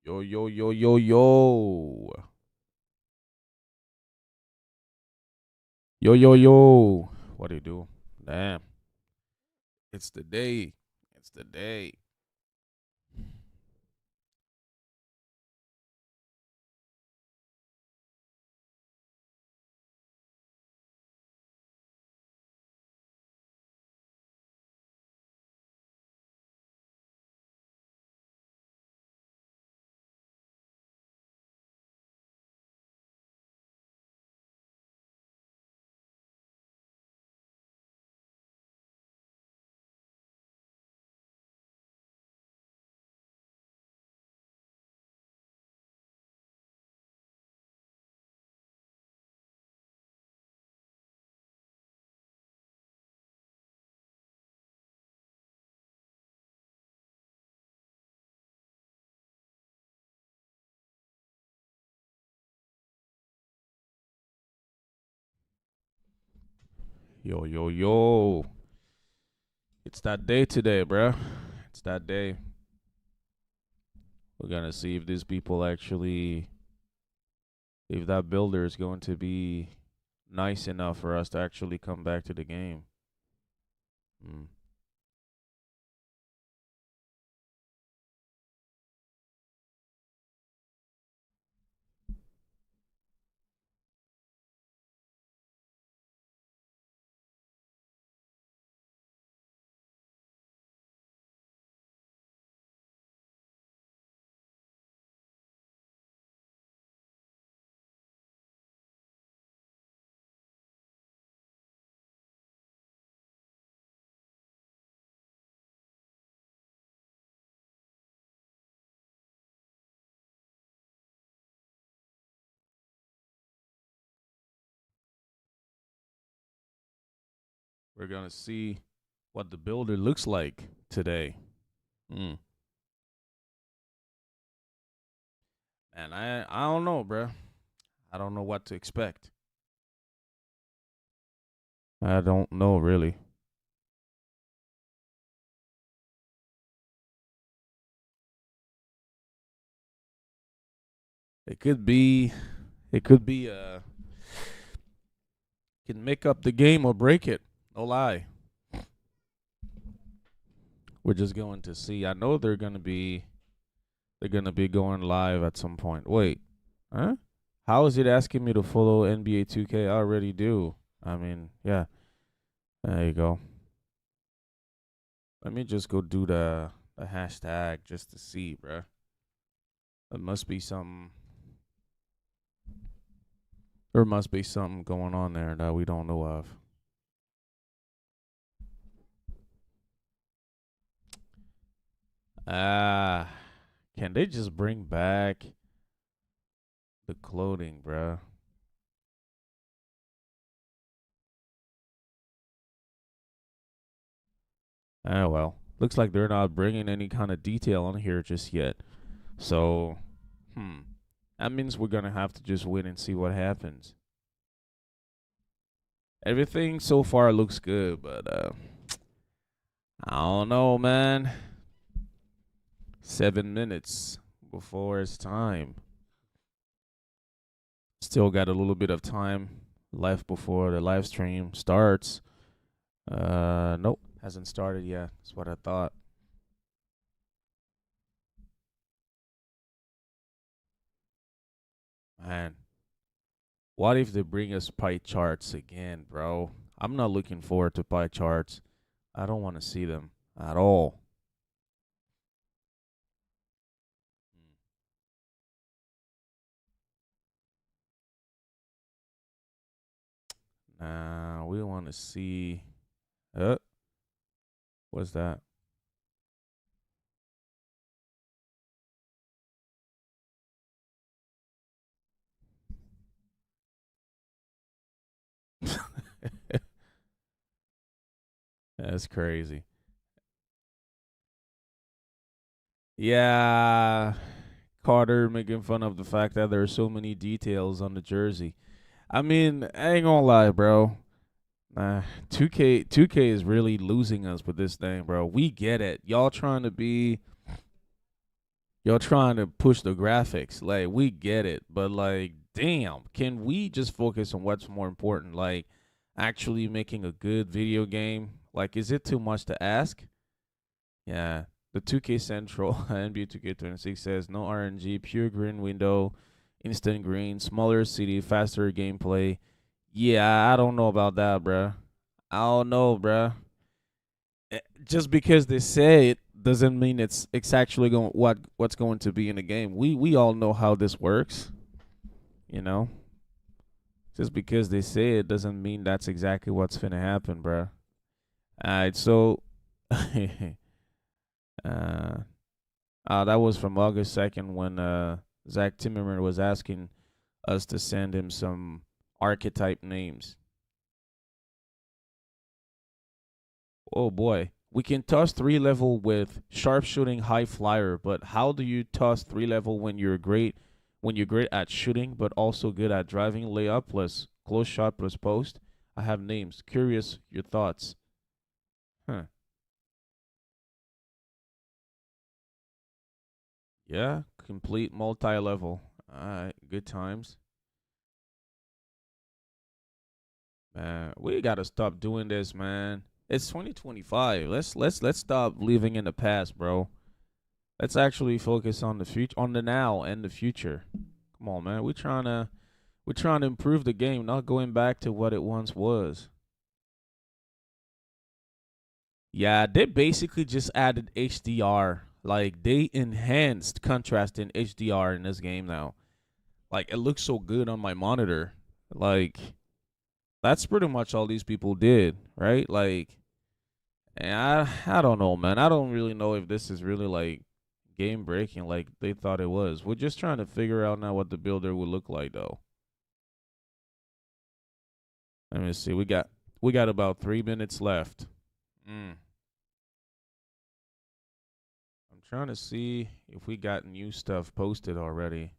Yo, yo, yo, yo, yo. Yo, yo, yo. What do you do? Damn. It's the day. It's the day. Yo, yo, yo. It's that day today, bruh. It's that day. We're gonna see if these people actually, if that builder is going to be nice enough for us to actually come back to the game. Mm. We're gonna see what the builder looks like today. Mm. And I don't know, bruh. I don't know what to expect. I don't know really. It could be it could be can make up the game or break it. No lie. We're just going to see. I know they're gonna be going live at some point. Wait. Huh? How is it asking me to follow NBA 2K? I already do. I mean, yeah. There you go. Let me just go do the hashtag just to see, bruh. There must be something there must be something going on there that we don't know of. Ah, can they just bring back the clothing, bruh? Ah, well. Looks like they're not bringing any kind of detail on here just yet. So, hmm. That means we're going to have to just wait and see what happens. Everything so far looks good, but I don't know, man. 7 minutes before it's time. Still got a little bit of time left before the live stream starts. Nope, hasn't started yet. That's what I thought. Man, what if they bring us pie charts again, bro? I'm not looking forward to pie charts. I don't want to see them at all. Nah, we want to see. Uh, what's that? That's crazy. Yeah, Carter making fun of the fact that there are so many details on the jersey. I mean, I ain't gonna lie, bro. 2K is really losing us with this thing, bro. We get it. Y'all trying to be You're trying to push the graphics. Like, we get it, but like, damn, can we just focus on what's more important? Like, actually making a good video game. Like, is it too much to ask? Yeah. The 2K Central NBA 2K26 says no RNG, pure green window, instant green, smaller city, faster gameplay. Yeah, I don't know about that, bruh. I don't know, bruh. Just because they say it doesn't mean it's actually going what's going to be in the game. We all know how this works, you know. Just because they say it doesn't mean that's exactly what's finna happen, bruh. All right, so uh, that was from August 2nd when Zach Timmerman was asking us to send him some archetype names. Oh boy. We can toss 3 level with sharpshooting high flyer, but how do you toss 3 level when you're great at shooting but also good at driving layup plus close shot plus post? I have names. Curious your thoughts. Huh. Yeah, complete multi-level. Alright, good times. Man, we gotta stop doing this, man. It's 2025. Let's stop living in the past, bro. Let's actually focus on the future, on the now and the future. Come on, man. We're trying to improve the game, not going back to what it once was. Yeah, they basically just added HDR. Like they enhanced contrast in HDR in this game now. Like it looks so good on my monitor. Like that's pretty much all these people did, right? Like, and I don't know, man. I don't really know if this is really like game breaking like they thought it was. We're just trying to figure out now what the builder would look like though. Let me see. We got about 3 minutes left. I'm trying to see if we got new stuff posted already.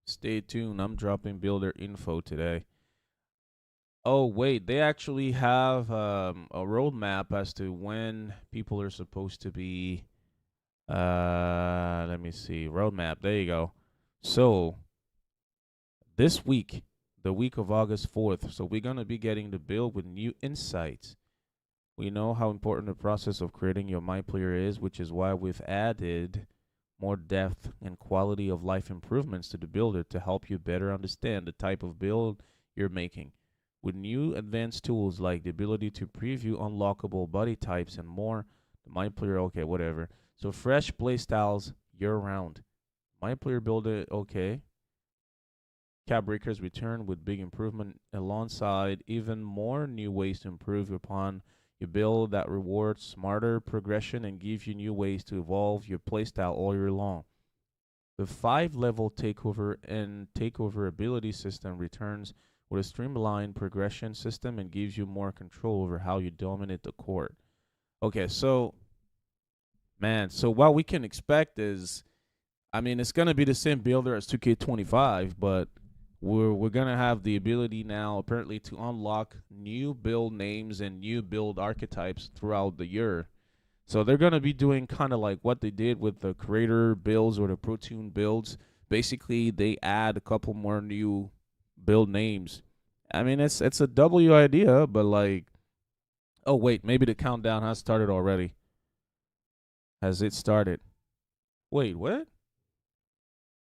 Stay tuned. I'm dropping builder info today. Oh wait, they actually have a roadmap as to when people are supposed to be. Let me see. Roadmap. There you go. So this week, the week of August 4th, so we're gonna be getting the build with new insights. We know how important the process of creating your My Player is, which is why we've added more depth and quality of life improvements to the builder to help you better understand the type of build you're making. With new advanced tools like the ability to preview unlockable body types and more, the My Player, okay, whatever. So fresh playstyles year round. My Player Builder, okay. Cap Breakers return with big improvement alongside even more new ways to improve upon your build that rewards smarter progression and gives you new ways to evolve your playstyle all year long. The 5 level takeover ability system returns with a streamlined progression system and gives you more control over how you dominate the court. Okay, so man, so what we can expect is, I mean, it's gonna be the same builder as 2K25, but we're gonna have the ability now apparently to unlock new build names and new build archetypes throughout the year. So they're gonna be doing kind of like what they did with the creator builds or the protein builds. Basically, they add a couple more new build names. I mean, it's a W idea, but like, oh wait, maybe the countdown has started already. Has it started? Wait, what?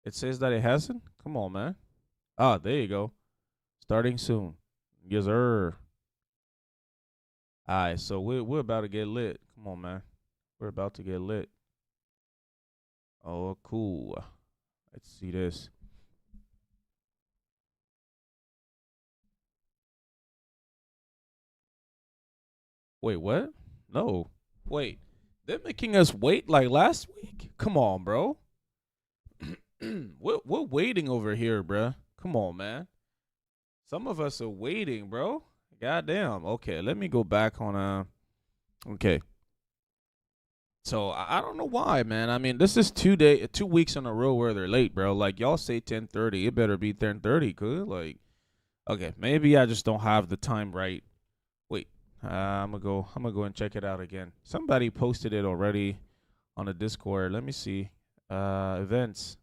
It says that it hasn't. Come on, man. Ah, there you go. Starting soon. Yes, sir. All right, so we're about to get lit. Come on, man. We're about to get lit. Oh, cool. Let's see this. Wait, what? No. Wait. They're making us wait like last week? Come on, bro. we're waiting over here, bruh. Come on, man. Some of us are waiting, bro. Goddamn. Okay, let me go back on okay. So I don't know why, man. I mean, this is 2 weeks in a row where they're late, bro. Like y'all say 10:30, it better be 10:30, good. Like, okay, maybe I just don't have the time right. Wait, I'm gonna go and check it out again. Somebody posted it already on the Discord. Let me see. Events.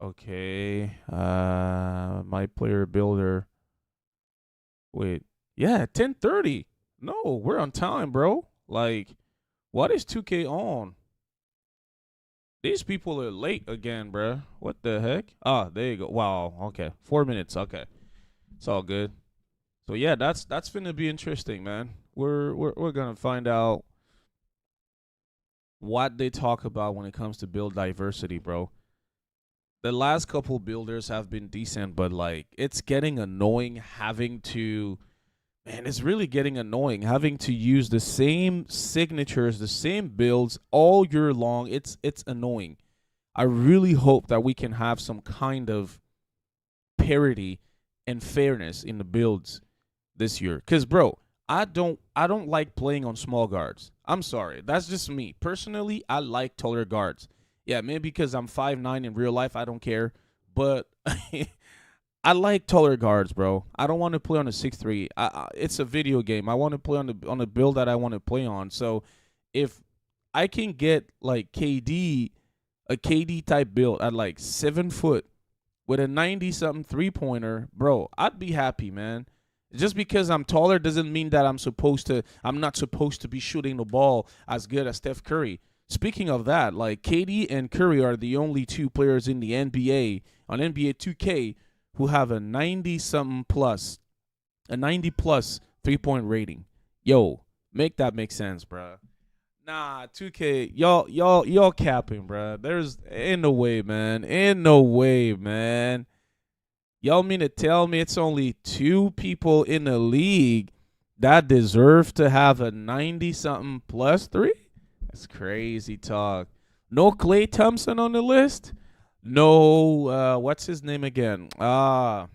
Okay. My player builder. Wait. Yeah, 10:30. No, we're on time, bro. Like, what is 2K on? These people are late again, bro. What the heck? Ah, there you go. Wow. Okay. 4 minutes. Okay. It's all good. So yeah, that's gonna be interesting, man. We're gonna find out what they talk about when it comes to build diversity, bro. The last couple builders have been decent, but like it's getting annoying having to man, it's really getting annoying having to use the same signatures, the same builds all year long. It's annoying. I really hope that we can have some kind of parity and fairness in the builds this year. Cause bro, I don't like playing on small guards. I'm sorry. That's just me. Personally, I like taller guards. Yeah, maybe because I'm 5'9" in real life, I don't care. But I like taller guards, bro. I don't want to play on a 6'3". It's a video game. I want to play on the build that I want to play on. So if I can get like a KD type build at like 7 foot with a 90 something 3-pointer, bro, I'd be happy, man. Just because I'm taller doesn't mean that I'm not supposed to be shooting the ball as good as Steph Curry. Speaking of that, like KD and Curry are the only two players in the NBA on NBA 2K who have a 90 something plus, a 90 plus 3-point rating. Yo, make that make sense, bro. Nah, 2K, y'all capping, bro. There's in no way, man. In no way, man. Y'all mean to tell me it's only two people in the league that deserve to have a 90 something plus 3? That's crazy talk. No Klay Thompson on the list? No, what's his name again? I'm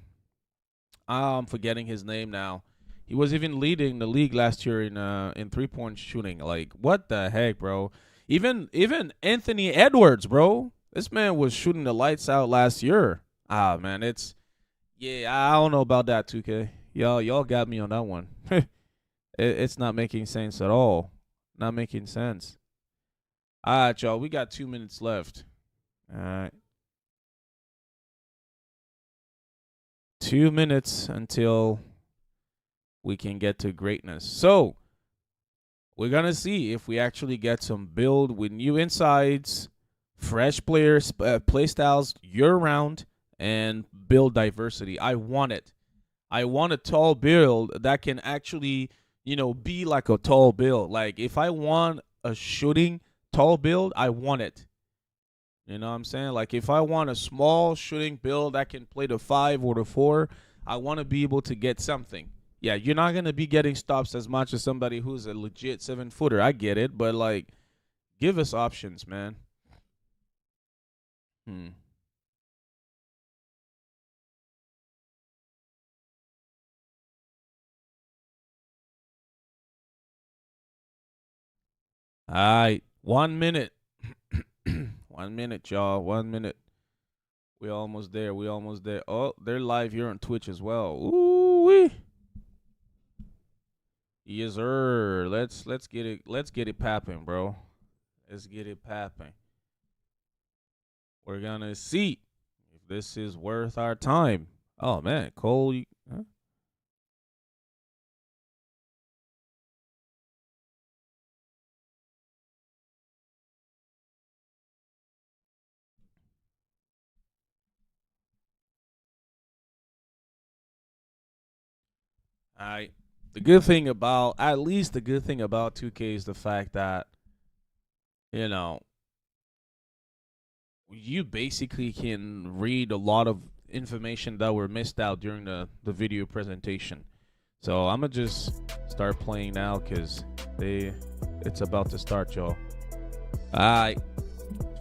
forgetting his name now. He was even leading the league last year in 3-point shooting. Like, what the heck, bro? Even Anthony Edwards, bro. This man was shooting the lights out last year. Man, yeah, I don't know about that, 2K. Y'all got me on that one. It's not making sense at all. Not making sense. All right, y'all. We got 2 minutes left. All right. 2 minutes until we can get to greatness. So we're going to see if we actually get some build with new insides, fresh players, play styles year-round, and build diversity. I want it. I want a tall build that can actually, be like a tall build. Like, if I want a shooting tall build, I want it. You know what I'm saying? Like, if I want a small shooting build that can play the 5 or the 4, I want to be able to get something. Yeah, you're not going to be getting stops as much as somebody who's a legit 7-footer. I get it, but, like, give us options, man. All right, 1 minute. 1 minute, y'all. 1 minute. We almost there. We almost there. Oh, they're live here on Twitch as well. Ooh-wee. Yes, sir. Let's get it. Let's get it popping, bro. Let's get it popping. We're gonna see if this is worth our time. Oh man, Cole. Huh? All right. At least the good thing about 2K is the fact that, you know, you basically can read a lot of information that were missed out during the video presentation. So I'm going to just start playing now because it's about to start, y'all. All right.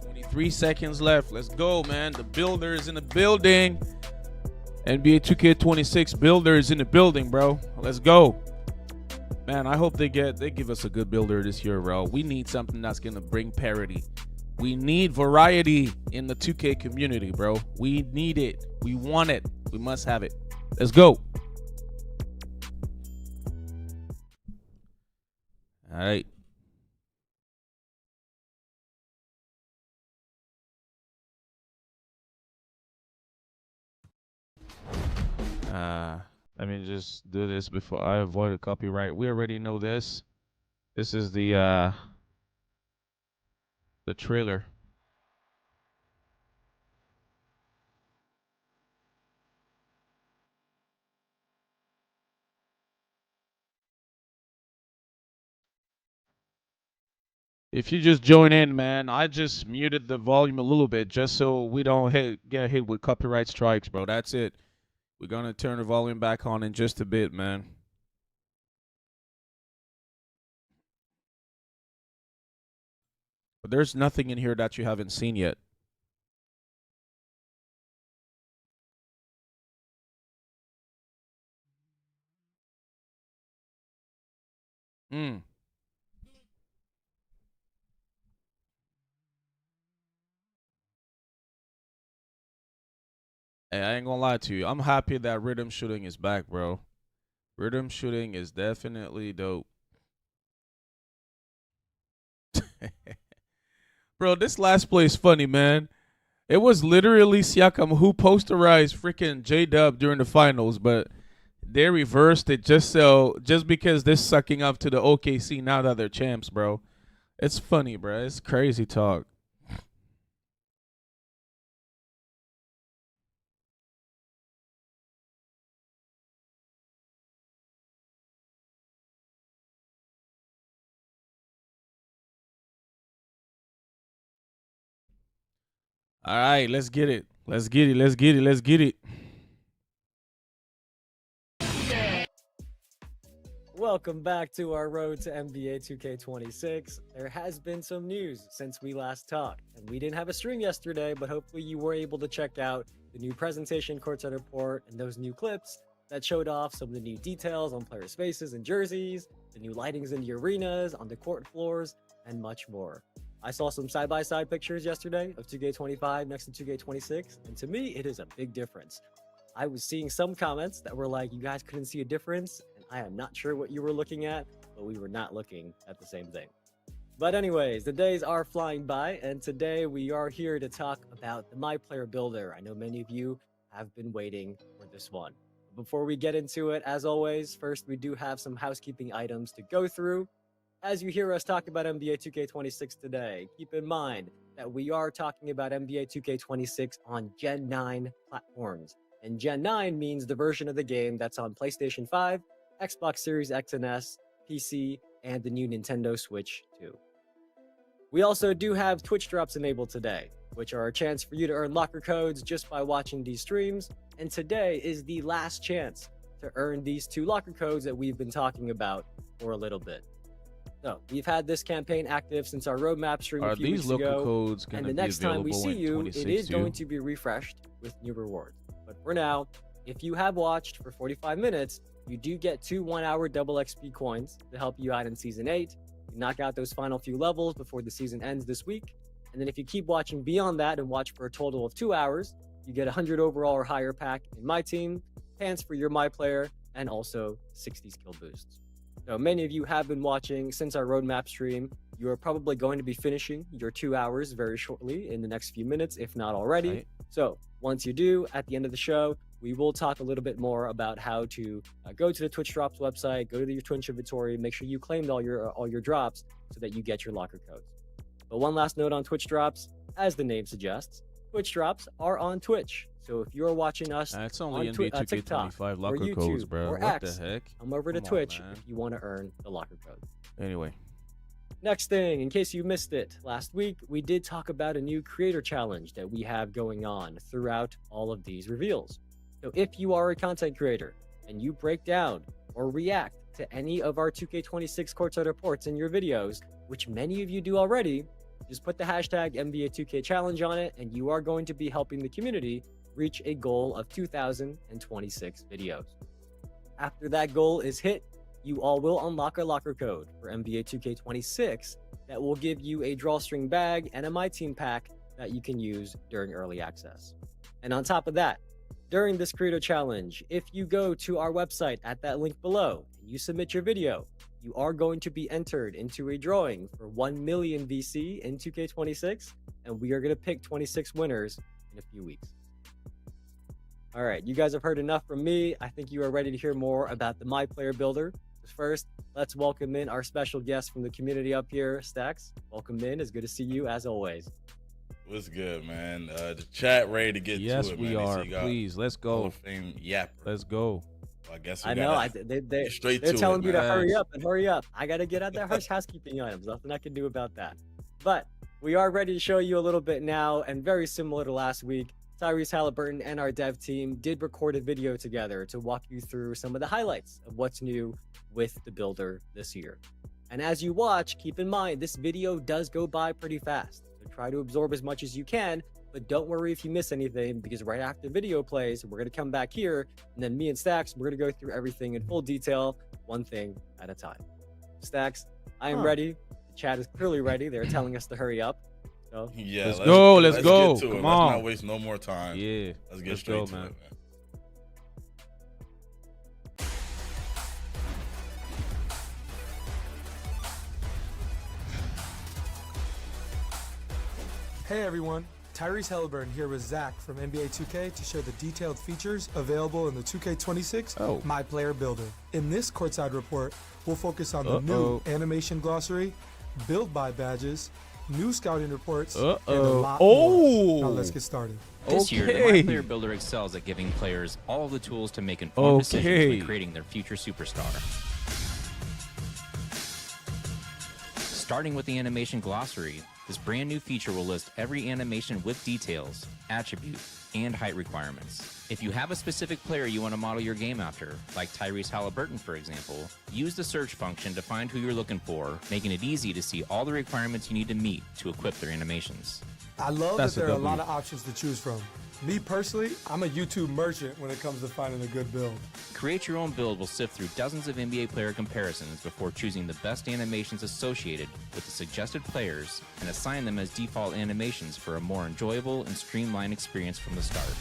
23 seconds left. Let's go, man. The builder is in the building. NBA 2K26 builder is in the building, bro. Let's go. Man, I hope they give us a good builder this year, bro. We need something that's going to bring parity. We need variety in the 2K community, bro. We need it. We want it. We must have it. Let's go. right. Uh, Let me just do this before I avoid a copyright. We already know this. This is the trailer. If you just join in, man, I just muted the volume a little bit just so we don't get hit with copyright strikes, bro. That's it. We're gonna turn the volume back on in just a bit, man. But there's nothing in here that you haven't seen yet. Mm. Hey, I ain't gonna lie to you. I'm happy that rhythm shooting is back, bro. Rhythm shooting is definitely dope. Bro, this last play is funny, man. It was literally Siakam who posterized freaking J Dub during the finals, but they reversed it just because they're sucking up to the OKC now that they're champs, bro. It's funny, bro. It's crazy talk. All right, let's get it. Let's get it. Let's get it. Let's get it. Welcome back to our road to NBA 2K26. There has been some news since we last talked, and we didn't have a stream yesterday, but hopefully you were able to check out the new presentation courtside report and those new clips that showed off some of the new details on players' faces and jerseys, the new lightings in the arenas, on the court floors, and much more. I saw some side-by-side pictures yesterday of 2K25 next to 2K26, and to me, it is a big difference. I was seeing some comments that were like, you guys couldn't see a difference, and I am not sure what you were looking at, but we were not looking at the same thing. But anyways, the days are flying by, and today we are here to talk about the My Player Builder. I know many of you have been waiting for this one. Before we get into it, as always, first we do have some housekeeping items to go through. As you hear us talk about NBA 2K26 today, keep in mind that we are talking about NBA 2K26 on Gen 9 platforms. And Gen 9 means the version of the game that's on PlayStation 5, Xbox Series X and S, PC, and the new Nintendo Switch 2. We also do have Twitch drops enabled today, which are a chance for you to earn locker codes just by watching these streams. And today is the last chance to earn these 2 locker codes that we've been talking about for a little bit. So we've had this campaign active since our roadmap stream a few weeks ago. Codes and the next time we see you, it is going to be refreshed with new rewards. But for now, if you have watched for 45 minutes, you do get 2 1-hour double XP coins to help you out in Season 8. You knock out those final few levels before the season ends this week. And then if you keep watching beyond that and watch for a total of 2 hours, you get 100 overall or higher pack in My Team, pants for your My Player, and also 60 skill boosts. So many of you have been watching since our roadmap stream. You are probably going to be finishing your 2 hours very shortly in the next few minutes, if not already. Right. So once you do, at the end of the show, we will talk a little bit more about how to go to the Twitch Drops website, go to your Twitch inventory, make sure you claimed all your drops so that you get your locker codes. But one last note on Twitch Drops, as the name suggests, Twitch Drops are on Twitch. So if you're watching us it's only on TikTok or YouTube codes, bro. or what X, the heck? come over to Twitch if you want to earn the locker code. Anyway. Next thing, in case you missed it, last week we did talk about a new creator challenge that we have going on throughout all of these reveals. So if you are a content creator and you break down or react to any of our 2K26 courtside reports in your videos, which many of you do already, just put the hashtag NBA 2K challenge on it and you are going to be helping the community reach a goal of 2,026 videos. After that goal is hit, you all will unlock a locker code for NBA 2K26 that will give you a drawstring bag and a My Team pack that you can use during early access. And on top of that, during this creator challenge, if you go to our website at that link below and you submit your video, you are going to be entered into a drawing for 1 million VC in 2K26, and we are going to pick 26 winners in a few weeks. All right, you guys have heard enough from me. I think you are ready to hear more about the My Player Builder. First, let's welcome in our special guest from the community up here, Stacks. Welcome in. It's good to see you as always. What's good, man? The chat ready to get to it, Yes, man. we are. Please, let's Hall go. of Fame yapper. Let's go. Well, I guess I know. They're telling me to hurry up and hurry up. I got to get out that housekeeping items. Nothing I can do about that. But we are ready to show you a little bit now, and very similar to last week, Tyrese Halliburton and our dev team did record a video together to walk you through some of the highlights of what's new with the builder this year. And as you watch, keep in mind, this video does go by pretty fast. So try to absorb as much as you can, but don't worry if you miss anything, because right after the video plays, we're going to come back here, and then me and Stacks, we're going to go through everything in full detail, one thing at a time. Stacks, I am ready. The chat is clearly ready. They're telling us to hurry up. So yeah, let's go. Let's go. Get to Come it. on. Let's not waste no more time. Yeah. Let's get straight to it, man. Hey everyone, Tyrese Halliburton here with Zach from NBA 2K to share the detailed features available in the 2K26 My Player Builder. In this courtside report, we'll focus on the new animation glossary, build by badges, new scouting reports, and a lot more. Now let's get started. This year, the My Player Builder excels at giving players all the tools to make informed decisions when creating their future superstar. Starting with the animation glossary, this brand new feature will list every animation with details, attribute, and height requirements. If you have a specific player you want to model your game after, like Tyrese Halliburton for example, use the search function to find who you're looking for, making it easy to see all the requirements you need to meet to equip their animations. I love that there are a lot of options to choose from. Me personally, I'm a YouTube merchant when it comes to finding a good build. Create Your Own Build will sift through dozens of NBA player comparisons before choosing the best animations associated with the suggested players and assign them as default animations for a more enjoyable and streamlined experience from the start.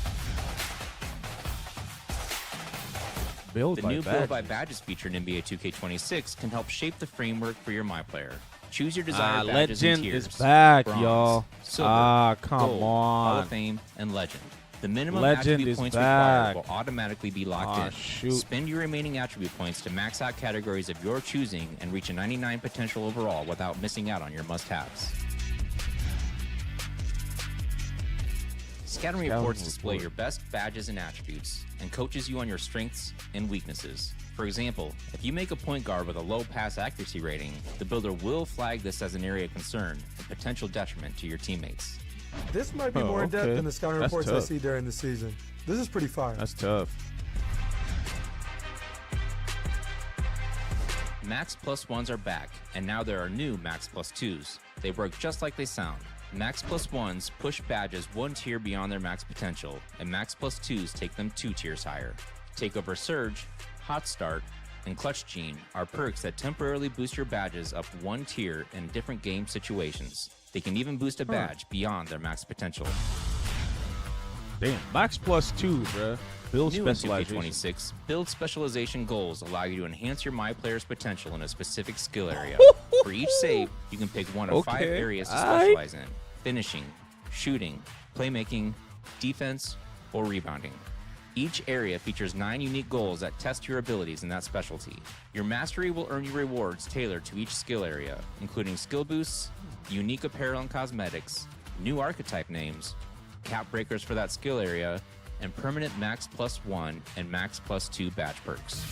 The new Build by Badges feature in NBA 2K26 can help shape the framework for your My Player. Choose your desired badges and tiers. Legend is back, bronze, y'all. Silver, come gold, on. Hall of Fame, and Legend. The minimum Legend attribute is points back. required will automatically be locked in. Shoot. Spend your remaining attribute points to max out categories of your choosing and reach a 99 potential overall without missing out on your must-haves. Scouting reports display your best badges and attributes and coaches you on your strengths and weaknesses. For example, if you make a point guard with a low pass accuracy rating, the builder will flag this as an area of concern and potential detriment to your teammates. This might be more in-depth than the scouting reports I see during the season. This is pretty fire. That's tough. Max Plus 1s are back, and now there are new Max Plus 2s. They work just like they sound. Max Plus 1s push badges one tier beyond their max potential, and Max Plus 2s take them 2 tiers higher. Takeover Surge, Hot Start, and Clutch Gene are perks that temporarily boost your badges up one tier in different game situations. They can even boost a badge beyond their max potential. Damn, Max Plus 2, bruh. Build New specialization. 26 build specialization goals allow you to enhance your My Player's potential in a specific skill area. For each save, you can pick one of 5 areas to specialize in: finishing, shooting, playmaking, defense, or rebounding. Each area features 9 unique goals that test your abilities in that specialty. Your mastery will earn you rewards tailored to each skill area, including skill boosts, unique apparel and cosmetics, new archetype names, cap breakers for that skill area, and permanent Max Plus 1 and Max Plus 2 badge perks.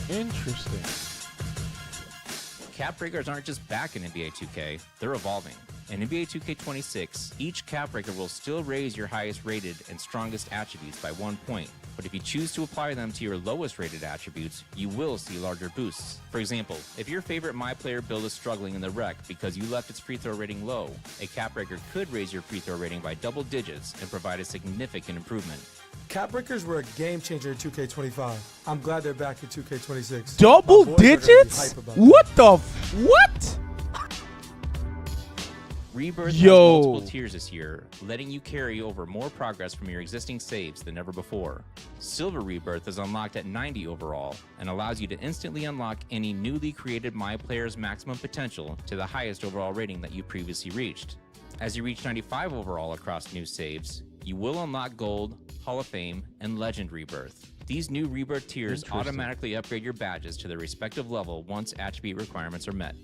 Interesting. Cap breakers aren't just back in NBA 2K, they're evolving. In NBA 2K26, each cap breaker will still raise your highest rated and strongest attributes by 1 point, but if you choose to apply them to your lowest rated attributes, you will see larger boosts. For example, if your favorite My Player build is struggling in the rec because you left its free throw rating low, a cap breaker could raise your free throw rating by double digits and provide a significant improvement. Cap breakers were a game changer in 2K25. I'm glad they're back in 2K26. Double digits? What the what? Rebirth has multiple tiers this year, letting you carry over more progress from your existing saves than ever before. Silver Rebirth is unlocked at 90 overall and allows you to instantly unlock any newly created My Player's maximum potential to the highest overall rating that you previously reached. As you reach 95 overall across new saves, you will unlock Gold, Hall of Fame, and Legend Rebirth. These new Rebirth tiers automatically upgrade your badges to their respective level once attribute requirements are met.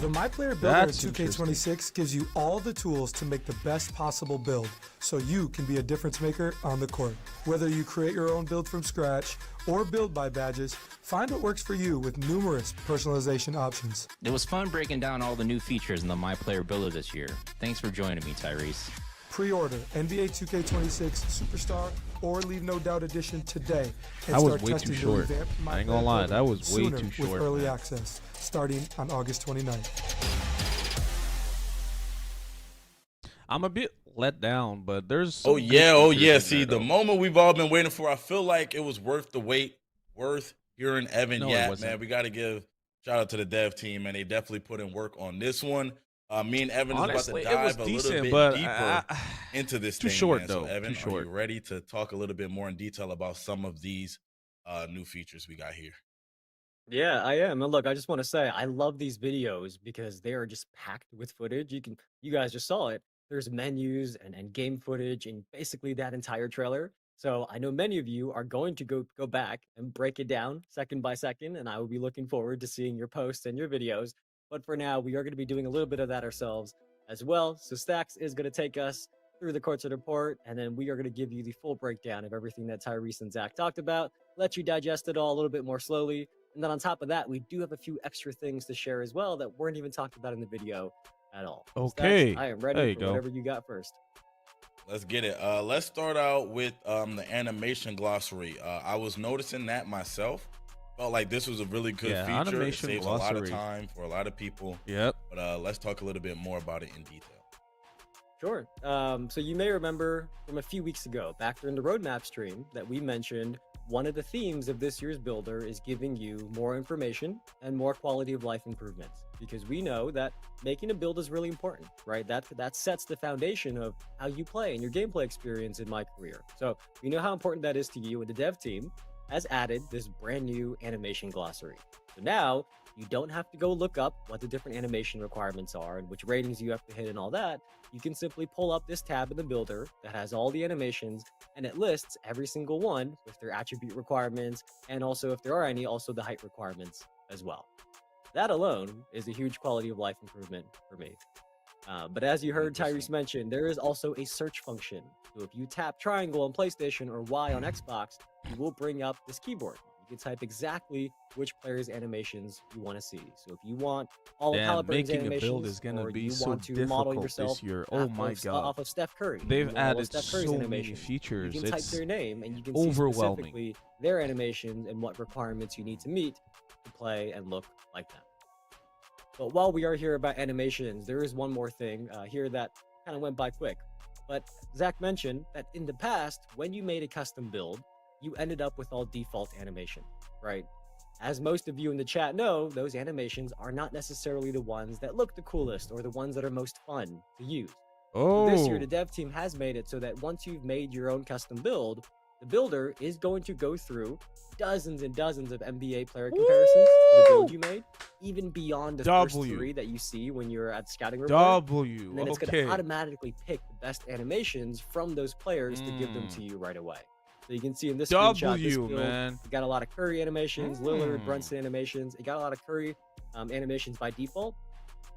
The My Player Builder in 2K26 gives you all the tools to make the best possible build, so you can be a difference maker on the court. Whether you create your own build from scratch or build by badges, find what works for you with numerous personalization options. It was fun breaking down all the new features in the My Player Builder this year. Thanks for joining me, Tyrese. Pre-order NBA 2K26 Superstar or Leave No Doubt Edition today and that was start way testing too short. I ain't gonna lie, that was way too short. With early access starting on August 29th. I'm a bit let down, but there's oh yeah. See, the moment we've all been waiting for, I feel like it was worth the wait, worth hearing Evan yap, man. We got to give shout out to the dev team, and they definitely put in work on this one. Me and Evan Honestly, is about to dive a little bit deeper into this too thing, short, man. though. So, Evan, too short. Are you ready to talk a little bit more in detail about some of these new features we got here? Yeah, I am. And look, I just want to say I love these videos because they are just packed with footage. You guys just saw it. There's menus and game footage and basically that entire trailer. So I know many of you are going to go back and break it down second by second, and I will be looking forward to seeing your posts and your videos. But for now, we are going to be doing a little bit of that ourselves as well. So Stacks is going to take us through the courtside report, and then we are going to give you the full breakdown of everything that Tyrese and Zach talked about, let you digest it all a little bit more slowly. And then on top of that, we do have a few extra things to share as well that weren't even talked about in the video at all. Okay. Stacks, I am ready for whatever you got first. Let's get it. Let's start out with the animation glossary. I was noticing that myself. Felt like this was a really good feature. Animation It saves glossary. a lot of time for a lot of people. Yep. But let's talk a little bit more about it in detail. Sure. So you may remember from a few weeks ago, back during the roadmap stream, that we mentioned one of the themes of this year's builder is giving you more information and more quality of life improvements, because we know that making a build is really important, right? That sets the foundation of how you play and your gameplay experience in my career. So we know how important that is to you, and the dev team has added this brand new animation glossary. So now you don't have to go look up what the different animation requirements are and which ratings you have to hit and all that. You can simply pull up this tab in the builder that has all the animations, and it lists every single one with their attribute requirements, and also, if there are any, also the height requirements as well. That alone is a huge quality of life improvement for me. But as you heard Tyrese mention, there is also a search function. So if you tap triangle on PlayStation or Y on Xbox, you will bring up this keyboard. You can type exactly which player's animations you want to see. So if you want all of Halliburton's making animations, a build is going to be you so want to difficult model yourself this year. Oh my God. off of Steph Curry. They've added so many features. You can type their name and you can overwhelming. see specifically their animations and what requirements you need to meet to play and look like them. But while we are here about animations, there is one more thing here that kind of went by quick. But Zach mentioned that in the past, when you made a custom build, you ended up with all default animation, right? As most of you in the chat know, those animations are not necessarily the ones that look the coolest or the ones that are most fun to use. So this year, the dev team has made it so that once you've made your own custom build, the builder is going to go through dozens and dozens of NBA player comparisons to the build you made, even beyond the first three that you see when you're at the scouting report. And then it's going to automatically pick the best animations from those players to give them to you right away. So you can see in this screenshot, this build, man. it got a lot of Curry animations, Lillard, Brunson animations. It got a lot of Curry animations by default.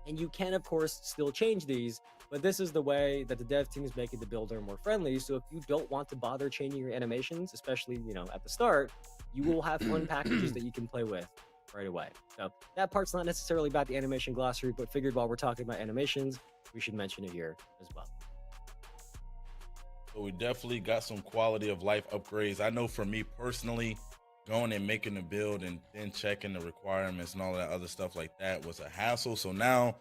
And you can, of course, still change these, but this is the way that the dev team is making the builder more friendly. So if you don't want to bother changing your animations, especially, at the start, you will have fun packages that you can play with right away. So that part's not necessarily about the animation glossary, but figured while we're talking about animations, we should mention it here as well. So we definitely got some quality of life upgrades. I know for me personally, going and making the build and then checking the requirements and all that other stuff like that was a hassle. So now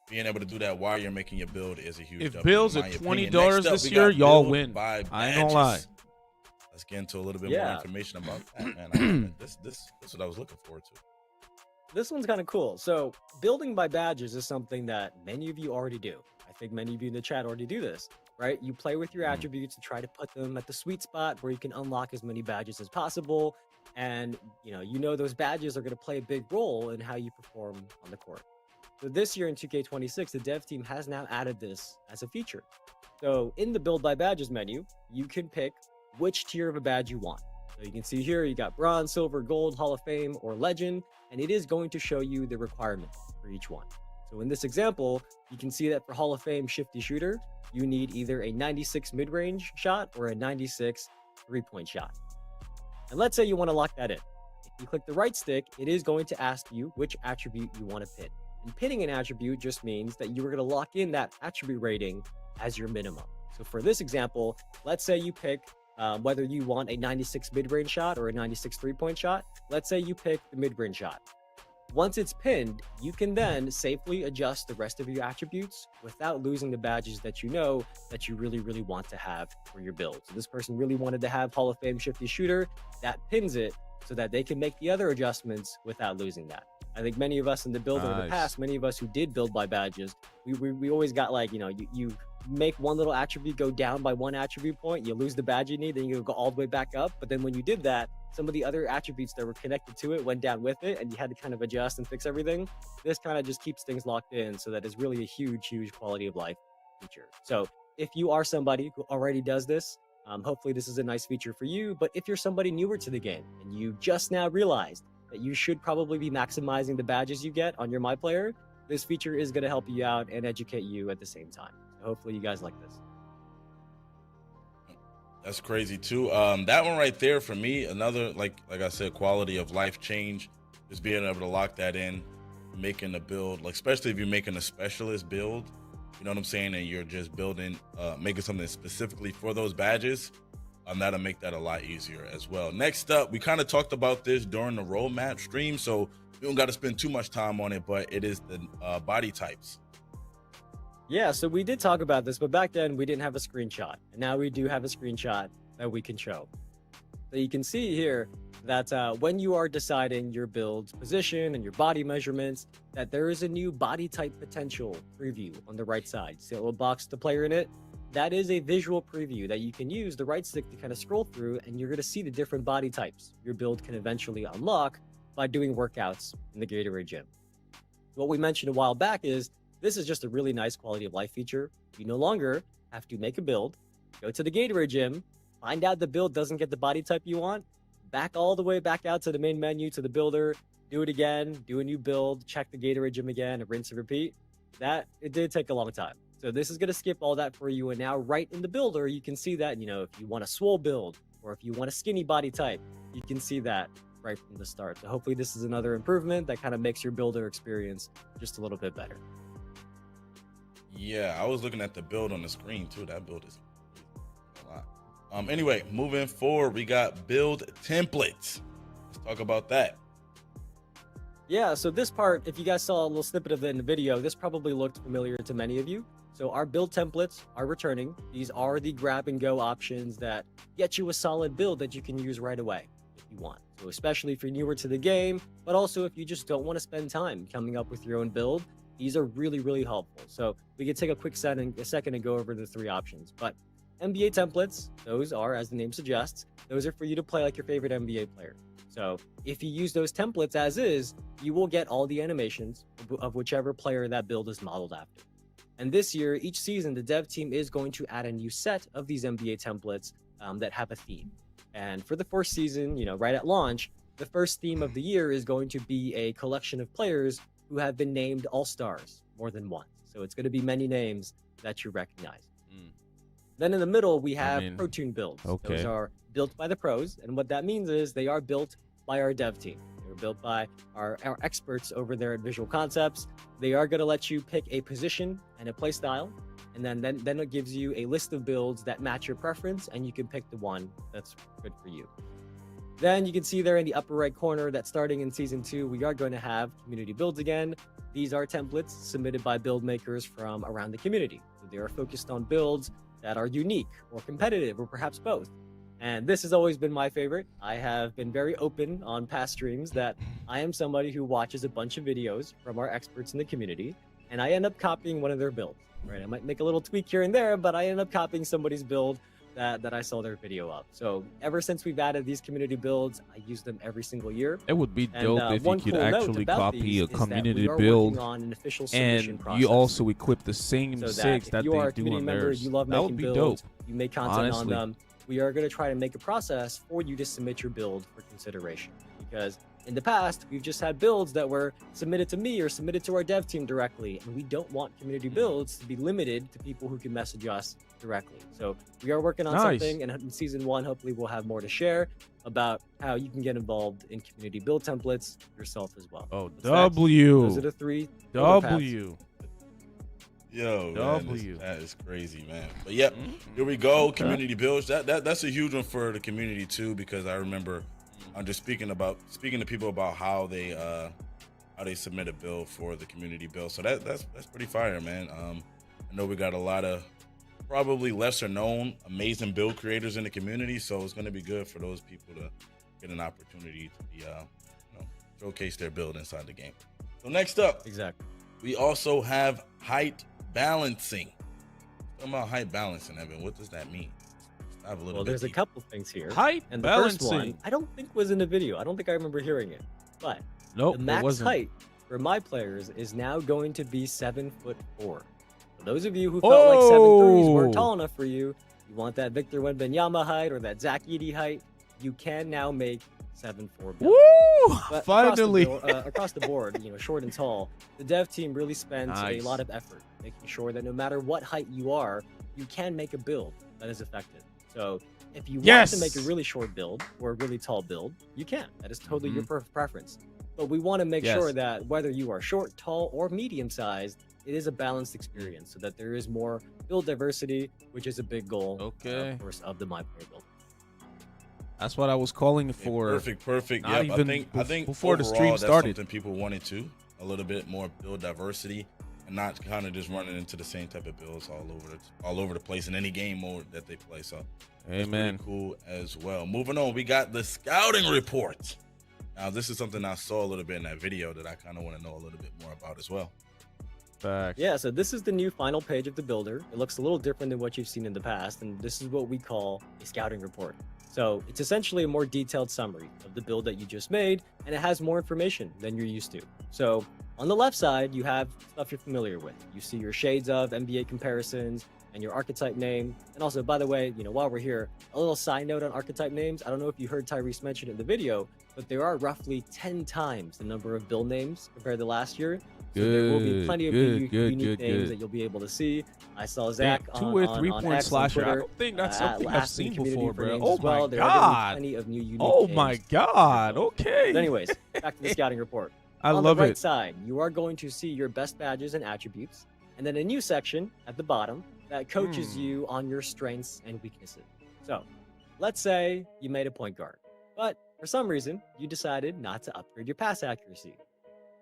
being able to do that while you're making your build is a huge If bills are $20 this year, y'all win. I ain't gonna lie. Let's get into a little bit more information about that, man. This is what I was looking forward to. This one's kind of cool. So, building by badges is something that many of you already do. I think many of you in the chat already do this, right? You play with your attributes and try to put them at the sweet spot where you can unlock as many badges as possible. And, you know those badges are going to play a big role in how you perform on the court. So, this year in 2K26, the dev team has now added this as a feature. So, in the Build by Badges menu, you can pick which tier of a badge you want. So you can see here, you got Bronze, Silver, Gold, Hall of Fame, or Legend, and it is going to show you the requirements for each one. So in this example, you can see that for Hall of Fame Shifty Shooter, you need either a 96 mid-range shot or a 96 three-point shot. And let's say you want to lock that in. If you click the right stick, it is going to ask you which attribute you want to pin. And pinning an attribute just means that you are going to lock in that attribute rating as your minimum. So for this example, let's say you pick whether you want a 96 mid-range shot or a 96 three-point shot. Let's say you pick the mid-range shot. Once it's pinned, you can then safely adjust the rest of your attributes without losing the badges that you know that you really, really want to have for your build. So this person really wanted to have Hall of Fame Shifty Shooter. That pins it so that they can make the other adjustments without losing that. I think many of us in the builder in the past, many of us who did build by badges, we always got like, you make one little attribute go down by one attribute point, you lose the badge you need, then you go all the way back up. But then when you did that, some of the other attributes that were connected to it went down with it, and you had to kind of adjust and fix everything. This kind of just keeps things locked in, so that is really a huge, huge quality of life feature. So if you are somebody who already does this, hopefully this is a nice feature for you. But if you're somebody newer to the game and you just now realized that you should probably be maximizing the badges you get on your My Player, this feature is going to help you out and educate you at the same time. So hopefully you guys like this. That's crazy too. That one right there for me, another like I said, quality of life change is being able to lock that in, making a build, like especially if you're making a specialist build, you know what I'm saying, and you're just building, making something specifically for those badges. That'll make that a lot easier as well. Next up, we kind of talked about this during the roadmap stream, so we don't got to spend too much time on it, but it is the body types. Yeah, so we did talk about this, but back then we didn't have a screenshot, and now we do have a screenshot that we can show. So you can see here that when you are deciding your build's position and your body measurements, that there is a new body type potential preview on the right side. See a little box with the player in it? That is a visual preview that you can use the right stick to kind of scroll through, and you're going to see the different body types your build can eventually unlock by doing workouts in the Gatorade gym. What we mentioned a while back is this is just a really nice quality of life feature. You no longer have to make a build, go to the Gatorade gym, find out the build doesn't get the body type you want, back all the way back out to the main menu to the builder, do it again, do a new build, check the Gatorade gym again, and rinse and repeat. It did take a long time. So this is going to skip all that for you. And now right in the builder, you can see that, if you want a swole build or if you want a skinny body type, you can see that right from the start. So hopefully this is another improvement that kind of makes your builder experience just a little bit better. Yeah, I was looking at the build on the screen too. That build is a lot. Anyway, moving forward, we got build templates. Let's talk about that. Yeah, so this part, if you guys saw a little snippet of it in the video, this probably looked familiar to many of you. So our build templates are returning. These are the grab and go options that get you a solid build that you can use right away if you want. So especially if you're newer to the game, but also if you just don't want to spend time coming up with your own build, these are really, really helpful. So we can take a quick second and go over the three options. But NBA templates, those are, as the name suggests, those are for you to play like your favorite NBA player. So if you use those templates as is, you will get all the animations of whichever player that build is modeled after. And this year, each season, the dev team is going to add a new set of these NBA templates that have a theme. And for the first season, right at launch, the first theme of the year is going to be a collection of players who have been named All-Stars more than once. So it's going to be many names that you recognize. Then in the middle, we have Pro Tune builds. Okay. Those are built by the pros. And what that means is they are built by our dev team. They're built by our experts over there at Visual Concepts. They are going to let you pick a position and a play style. And then it gives you a list of builds that match your preference, and you can pick the one that's good for you. Then you can see there in the upper right corner that starting in Season 2, we are going to have community builds again. These are templates submitted by build makers from around the community. So they are focused on builds that are unique or competitive or perhaps both. And this has always been my favorite. I have been very open on past streams that I am somebody who watches a bunch of videos from our experts in the community, and I end up copying one of their builds, right? I might make a little tweak here and there, but I end up copying somebody's build that I saw their video of. So ever since we've added these community builds, I use them every single year. It would be dope if you could cool actually copy a community build build on an official submission and process. you also equip the same So SIGs that if you are a they do community on member, theirs. you love That would making be builds, dope. you make content Honestly. on them, we are going to try to make a process for you to submit your build for consideration. Because in the past, we've just had builds that were submitted to me or submitted to our dev team directly, and we don't want community builds to be limited to people who can message us directly. So we are working on something, and in season 1, hopefully we'll have more to share about how you can get involved in community build templates yourself as well. Oh, What's W. next? Those are the 3 builder W. Yo, W. Man, that is crazy, man. But yep, here we go. Community builds. That's a huge one for the community too, because I remember I'm just speaking to people about how they submit a build for the community build. So that's pretty fire, man. I know we got a lot of probably lesser known amazing build creators in the community, so it's going to be good for those people to get an opportunity to be showcase their build inside the game. So next up, Exactly. we also have height balancing. Talking about height balancing, Evan. What does that mean? Dive a little Well, bit there's a deeper. couple things here. Height And the balancing. first one, I don't think was in the video. I don't think I remember hearing it. But Nope, the it max wasn't. height for my players is now going to be 7'4". For those of you who felt like 7'3s weren't tall enough for you, you want that Victor Wembanyama height or that Zach Edey height, you can now make 7'4". Woo! But Finally. across the board, short and tall, the dev team really spends Nice. a lot of effort making sure that no matter what height you are, you can make a build that is effective. So if you want to make a really short build or a really tall build, you can. That is totally your preference. But we want to make sure that whether you are short, tall, or medium-sized, it is a balanced experience so that there is more build diversity, which is a big goal, of course, of the My Player build. That's what I was calling for. Perfect. Not Yep. even I think before the overall, stream that's started. something people wanted to, a little bit more build diversity, and not kind of just running into the same type of builds all over the place in any game mode that they play. So, that's pretty cool as well. Moving on, we got the scouting report. Now, this is something I saw a little bit in that video that I kind of want to know a little bit more about as well. Facts. Yeah, so this is the new final page of the builder. It looks a little different than what you've seen in the past, and this is what we call a scouting report. So it's essentially a more detailed summary of the build that you just made, and it has more information than you're used to. So on the left side, you have stuff you're familiar with. You see your shades of NBA comparisons and your archetype name. And also, by the way, while we're here, a little side note on archetype names. I don't know if you heard Tyrese mention it in the video, but there are roughly 10 times the number of build names compared to last year. So there will be plenty of unique names that you'll be able to see. I saw Zach on 2-way-3-point X on slasher. I Twitter, don't think that's something I've asking seen community before, for bro. names Oh as well. my There are gonna be god. plenty of new unique Oh names. my god. Okay. But anyways, back to the scouting report. I on love the right it. side, you are going to see your best badges and attributes, and then a new section at the bottom that coaches you on your strengths and weaknesses. So, let's say you made a point guard, but for some reason, you decided not to upgrade your pass accuracy.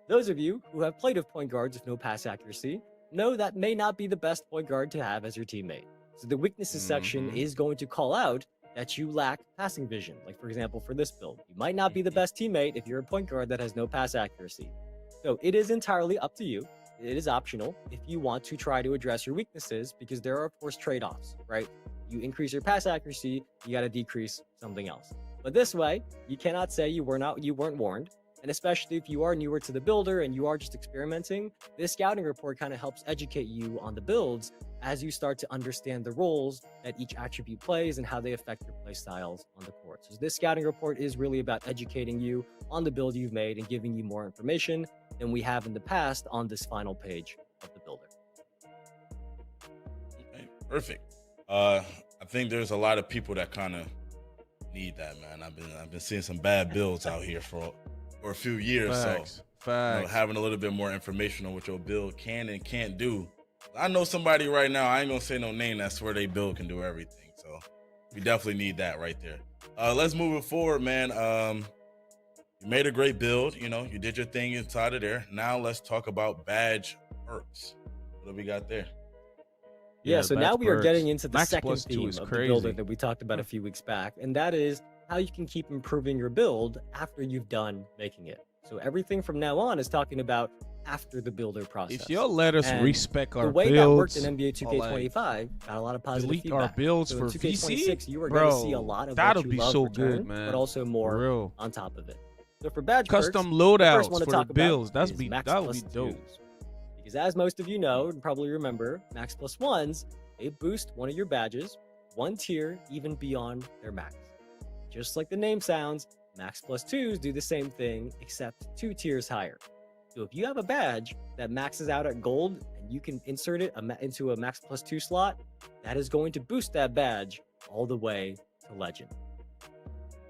Those of you who have played with point guards with no pass accuracy know that may not be the best point guard to have as your teammate. So the weaknesses section is going to call out that you lack passing vision. Like for example, for this build, you might not be the best teammate if you're a point guard that has no pass accuracy. So it is entirely up to you. It is optional if you want to try to address your weaknesses, because there are of course trade-offs, right? You increase your pass accuracy, you got to decrease something else. But this way, you cannot say you weren't warned. And especially if you are newer to the builder and you are just experimenting, this scouting report kind of helps educate you on the builds as you start to understand the roles that each attribute plays and how they affect your play styles on the court. So this scouting report is really about educating you on the build you've made and giving you more information than we have in the past on this final page of the builder. Okay, perfect. I think there's a lot of people that kind of need that, man. I've been seeing some bad builds out here for a few years. Facts. So having a little bit more information on what your build can and can't do. I know somebody right now, I ain't gonna say no name, that's where they build can do everything. So we definitely need that right there. Let's move it forward, man. You made a great build, you did your thing inside of there. Now let's talk about badge perks. What do we got there? Yeah, so now we are getting into the second +2 theme is of crazy. the builder that we talked about a few weeks back, and that is how you can keep improving your build after you've done making it. So everything from now on is talking about after the builder process. If y'all let us respect our the way builds, that worked in NBA 2K25 got a lot of positive delete feedback. our builds so for in 2K26, VC, you are bro, going to see a lot of that'll what you be love so return, good, man. but also more Real. on top of it. So for badge Custom perks, the first loadouts one to for talk the about builds. That is would be Max dope. Plus 2s. Because as most of you know and probably remember, Max Plus 1s, they boost one of your badges one tier even beyond their max. Just like the name sounds, Max Plus 2s do the same thing except 2 tiers higher. So if you have a badge that maxes out at gold and you can insert it into a Max Plus 2 slot, that is going to boost that badge all the way to legend.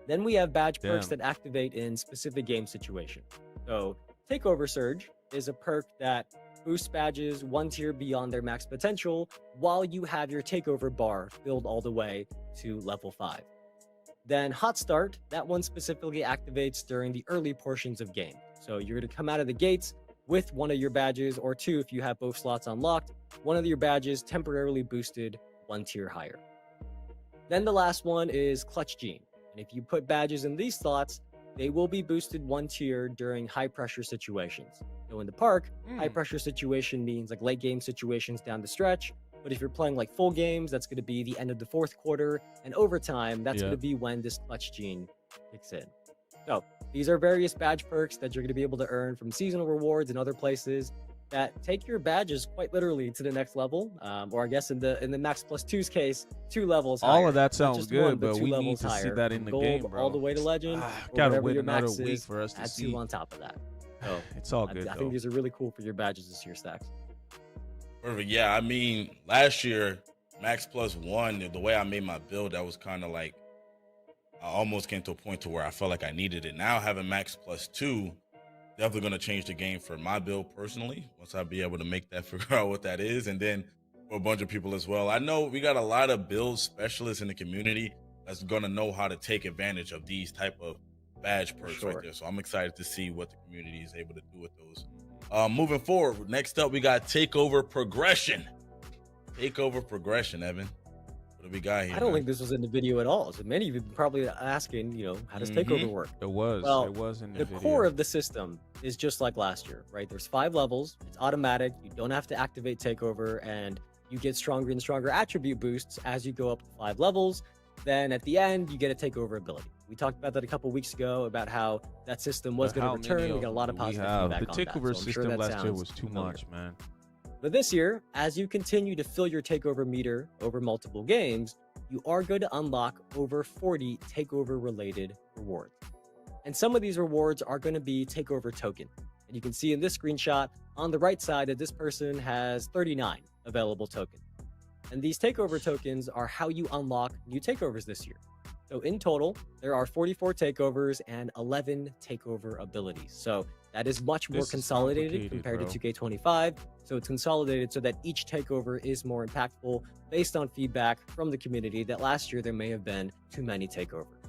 Then we have badge perks that activate in specific game situations. So Takeover Surge is a perk that boosts badges one tier beyond their max potential while you have your takeover bar filled all the way to level 5. Then Hot Start, that one specifically activates during the early portions of game. So you're going to come out of the gates with one of your badges, or 2 if you have both slots unlocked, one of your badges temporarily boosted one tier higher. Then the last one is Clutch Gene. And if you put badges in these slots, they will be boosted one tier during high pressure situations. So in the park, high pressure situation means like late game situations down the stretch. But if you're playing like full games, that's going to be the end of the 4th quarter, and overtime, that's going to be when this Clutch Gene kicks in. So these are various badge perks that you're going to be able to earn from seasonal rewards and other places that take your badges quite literally to the next level, or I guess in the Max Plus 2's case, 2 levels higher. All of that sounds just good, one, but we need to see that in the gold game, bro. all the way to legend. Gotta wait your another max week is, for us to add see. 2 on top of that. So it's all good. I think these are really cool for your badges this year, Stacks. Perfect. Yeah, I mean, last year, Max Plus 1, the way I made my build, that was kind of like, I almost came to a point to where I felt like I needed it. Now having Max Plus 2, definitely going to change the game for my build personally, once I be able to make that, figure out what that is, and then for a bunch of people as well. I know we got a lot of build specialists in the community that's going to know how to take advantage of these type of badge perks right there. So I'm excited to see what the community is able to do with those. Moving forward, next up, we got Takeover Progression. Takeover Progression, Evan. What do we got here? I don't think this was in the video at all. So many of you probably asking, how does Takeover work? It was. Well, it was in the video. core of the system is just like last year, right? There's 5 levels. It's automatic. You don't have to activate Takeover, and you get stronger and stronger attribute boosts as you go up to 5 levels. Then at the end, you get a Takeover ability. We talked about that a couple weeks ago about how that system was going to return. We got a lot of positive feedback the on that. Takeover So system last year was too much, man. But this year, as you continue to fill your Takeover meter over multiple games, you are going to unlock over 40 Takeover-related rewards. And some of these rewards are going to be Takeover token. And you can see in this screenshot on the right side that this person has 39 available tokens. And these Takeover tokens are how you unlock new Takeovers this year. So in total, there are 44 Takeovers and 11 Takeover abilities. So that is much more consolidated compared to 2K25. So it's consolidated so that each Takeover is more impactful based on feedback from the community that last year there may have been too many Takeovers.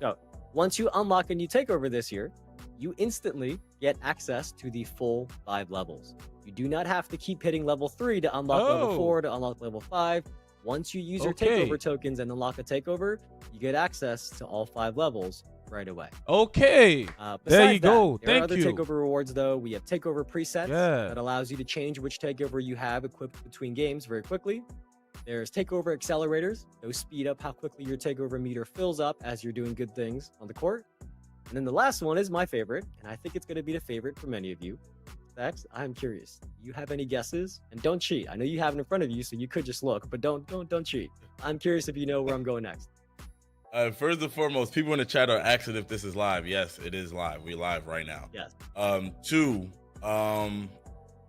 So once you unlock a new Takeover this year, you instantly get access to the full 5 levels. You do not have to keep hitting level 3 to unlock level 4 to unlock level 5. Once you use your Takeover tokens and unlock a Takeover, you get access to all 5 levels right away. Okay. There you go. There are Thank other you. Takeover rewards, though. We have Takeover presets that allows you to change which Takeover you have equipped between games very quickly. There's Takeover accelerators. Those speed up how quickly your Takeover meter fills up as you're doing good things on the court. And then the last one is my favorite, and I think it's going to be the favorite for many of you. Stacks, I'm curious. Do you have any guesses? And don't cheat. I know you have it in front of you, so you could just look, but don't cheat. I'm curious if you know where I'm going next. First and foremost, people in the chat are asking if this is live. Yes, it is live. We're live right now. Yes. 2, I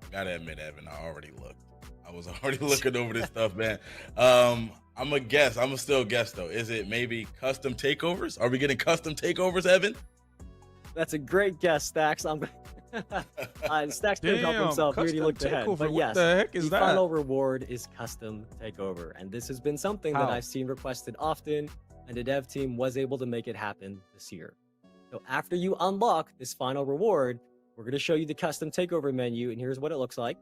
gotta admit, Evan, I already looked. I was already looking over this stuff, man. I'm a guess. I'm a still guess though. Is it maybe custom takeovers? Are we getting custom takeovers, Evan? That's a great guess, Stacks. Stacks didn't help himself. He already looked ahead. But yes, what the heck is the final reward is custom takeover, and this has been something that I've seen requested often, and the dev team was able to make it happen this year. So after you unlock this final reward, we're going to show you the custom takeover menu, and here's what it looks like.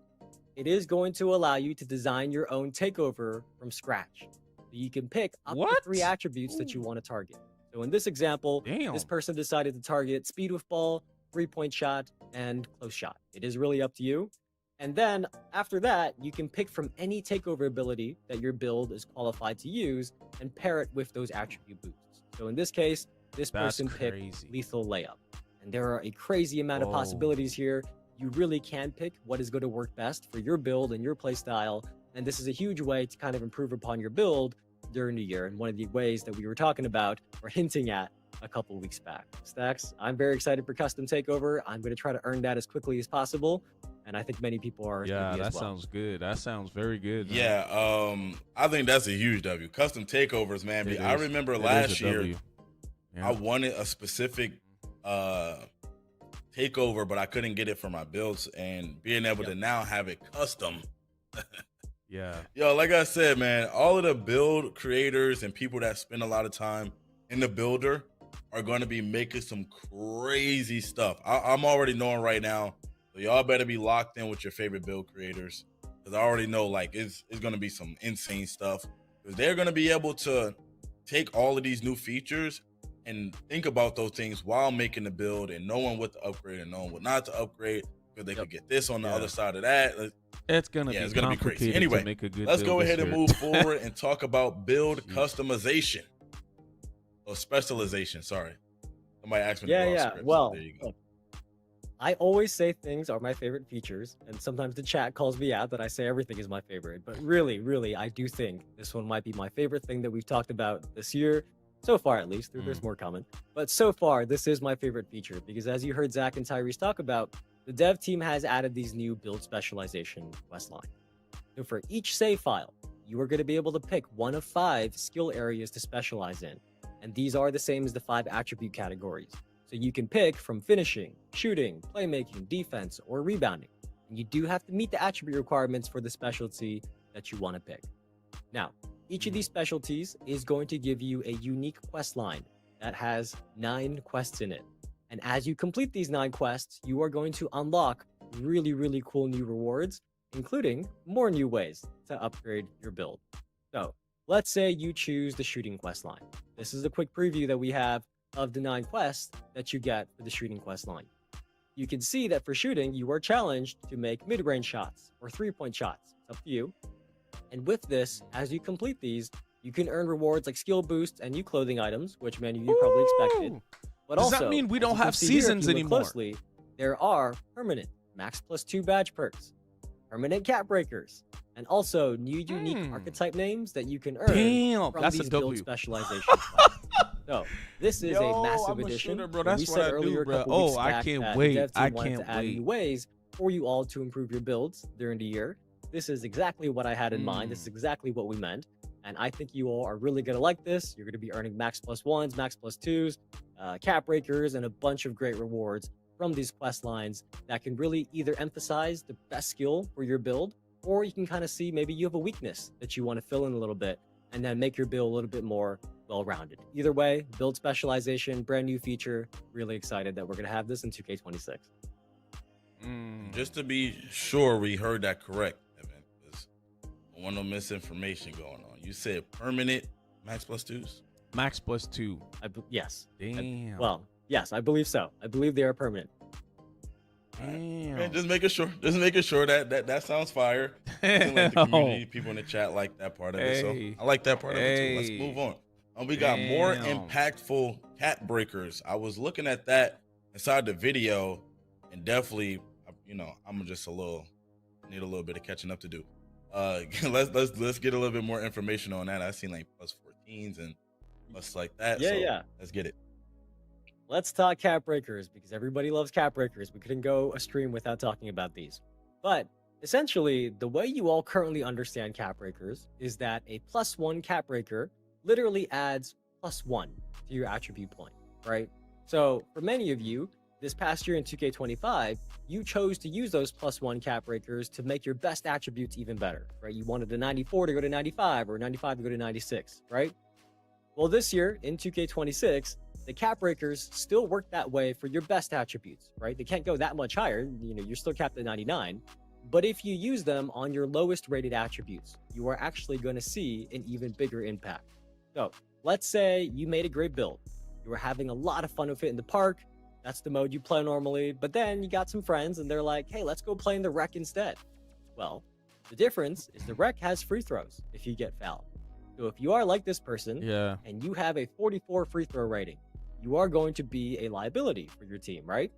It is going to allow you to design your own takeover from scratch. So you can pick up to 3 attributes that you want to target. So in this example, this person decided to target speed with ball, 3-point shot, and close shot. It is really up to you. And then after that, you can pick from any takeover ability that your build is qualified to use and pair it with those attribute boosts. So in this case, this person picked lethal layup. And there are a crazy amount of possibilities here. You really can pick what is going to work best for your build and your play style. And this is a huge way to kind of improve upon your build during the year. And one of the ways that we were talking about or hinting at a couple weeks back. Stacks, I'm very excited for Custom Takeover. I'm going to try to earn that as quickly as possible. And I think many people are. Yeah, that sounds good. That sounds very good. Man. Yeah, I think that's a huge W. Custom takeovers, man. I remember last year, I wanted a specific takeover, but I couldn't get it for my builds. And being able to now have it custom. Yeah. Yo, like I said, man, all of the build creators and people that spend a lot of time in the builder are going to be making some crazy stuff. I'm already knowing right now. So y'all better be locked in with your favorite build creators, because I already know like it's going to be some insane stuff, because they're going to be able to take all of these new features and think about those things while making the build and knowing what to upgrade and knowing what not to upgrade, because they could get this on the other side of that. It's going to be crazy. Anyway, to make a good let's go ahead and move forward forward and talk about build customization or specialization. Sorry. Somebody asked me. Well, there you go. I always say things are my favorite features, and sometimes the chat calls me out that I say everything is my favorite. But really, I do think this one might be my favorite thing that we've talked about this year, so far at least. There's more coming. But so far, this is my favorite feature, because as you heard Zach and Tyrese talk about, the dev team has added these new build specialization quest lines. So for each save file, you are going to be able to pick one of 5 skill areas to specialize in. And these are the same as the 5 attribute categories. So you can pick from finishing, shooting, playmaking, defense, or rebounding. And you do have to meet the attribute requirements for the specialty that you want to pick. Now, each of these specialties is going to give you a unique quest line that has 9 quests in it. And as you complete these 9 quests, you are going to unlock really cool new rewards, including more new ways to upgrade your build. So let's say you choose the shooting quest line. This is a quick preview that we have of the 9 quests that you get for the shooting quest line. You can see that for shooting, you are challenged to make mid-range shots or 3-point shots. It's up to you. And with this, as you complete these, you can earn rewards like skill boosts and new clothing items, which many of you probably expected. But Does also, that mean we don't have seasons anymore? Closely, there are permanent max +2 badge perks, permanent cap breakers, and also new unique archetype names that you can earn from these build specialization quests. So this is a massive addition. Shooter, bro. That's we what said I earlier, do, bro. a couple weeks I back can't that wait. the dev team I wanted can't to add wait. new ways for you all to improve your builds during the year. This is exactly what I had in mind. This is exactly what we meant. And I think you all are really going to like this. You're going to be earning max +1s, max +2s, cap breakers, and a bunch of great rewards from these quest lines that can really either emphasize the best skill for your build, or you can kind of see maybe you have a weakness that you want to fill in a little bit and then make your build a little bit more well-rounded. Either way, build specialization, brand new feature. Really excited that we're going to have this in 2K26. Just to be sure we heard that correct, Evan, because I want no misinformation going on. You said permanent max +2s? Max +2. Yes. Damn. Yes, I believe so. I believe they are permanent. Damn. Man, just making sure. Just making sure that sounds fire. Like the community, people in the chat like that part of it. So I like that part of it too. Let's move on. We got more impactful cap breakers. I was looking at that inside the video, and definitely, I'm just need a little bit of catching up to do. Let's get a little bit more information on that. I've seen like +14s and plus like that. Yeah. Let's get it. Let's talk cap breakers, because everybody loves cap breakers. We couldn't go a stream without talking about these. But essentially, the way you all currently understand cap breakers is that a +1 cap breaker literally adds +1 to your attribute point, right? So for many of you, this past year in 2K25, you chose to use those +1 cap breakers to make your best attributes even better, right? You wanted a 94 to go to 95 or 95 to go to 96, right? Well, this year in 2K26, the cap breakers still work that way for your best attributes, right? They can't go that much higher. You're still capped at 99. But if you use them on your lowest rated attributes, you are actually going to see an even bigger impact. So let's say you made a great build. You were having a lot of fun with it in the park. That's the mode you play normally. But then you got some friends and they're like, hey, let's go play in the rec instead. Well, the difference is the rec has free throws if you get fouled. So if you are like this person and you have a 44 free throw rating, you are going to be a liability for your team, right?